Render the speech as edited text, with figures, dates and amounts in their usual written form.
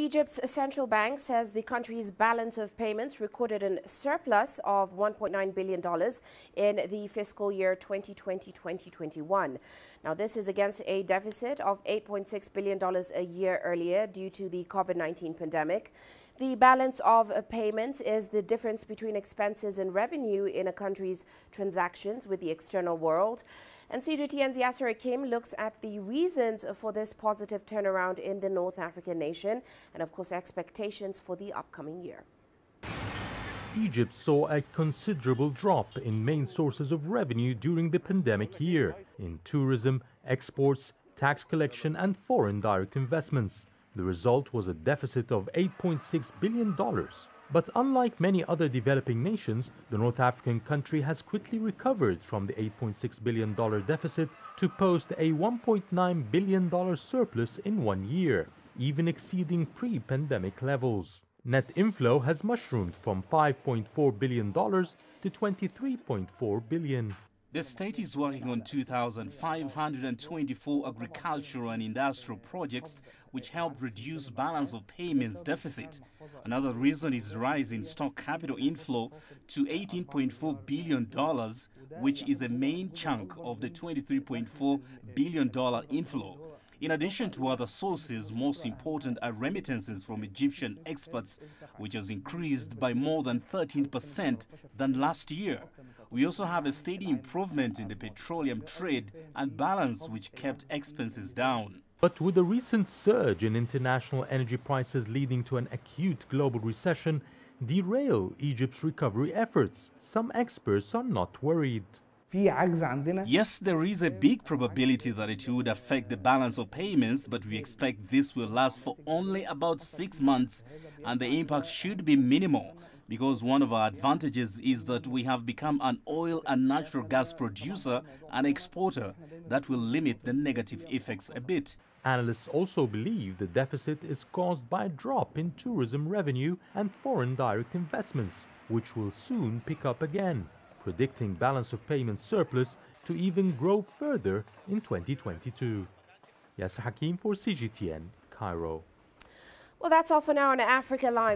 Egypt's central bank says the country's balance of payments recorded a surplus of $1.9 billion in the fiscal year 2020-2021. Now, this is against a deficit of $8.6 billion a year earlier due to the COVID-19 pandemic. The balance of payments is the difference between expenses and revenue in a country's transactions with the external world. And cgtn's Yasser Hakim looks at the reasons for this positive turnaround in the North African nation and, of course, expectations for the upcoming year. Egypt saw a considerable drop in main sources of revenue during the pandemic year in tourism, exports, tax collection and foreign direct investments. The result was a deficit of $8.6 billion. But unlike many other developing nations, the North African country has quickly recovered from the $8.6 billion deficit to post a $1.9 billion surplus in 1 year, even exceeding pre-pandemic levels. Net inflow has mushroomed from $5.4 billion to $23.4 billion. The state is working on 2,524 agricultural and industrial projects which help reduce balance of payments deficit. Another reason is rise in stock capital inflow to $18.4 billion, which is a main chunk of the $23.4 billion inflow. In addition to other sources, most important are remittances from Egyptian exports, which has increased by more than 13% than last year. We also have a steady improvement in the petroleum trade and balance, which kept expenses down. But with the recent surge in international energy prices leading to an acute global recession derail Egypt's recovery efforts, some experts are not worried. Yes, there is a big probability that it would affect the balance of payments, but we expect this will last for only about 6 months and the impact should be minimal, because one of our advantages is that we have become an oil and natural gas producer and exporter that will limit the negative effects a bit. Analysts also believe the deficit is caused by a drop in tourism revenue and foreign direct investments, which will soon pick up again, predicting balance of payments surplus to even grow further in 2022. Yasser Hakim for cgtn, Cairo. Well, that's all for now on Africa Live.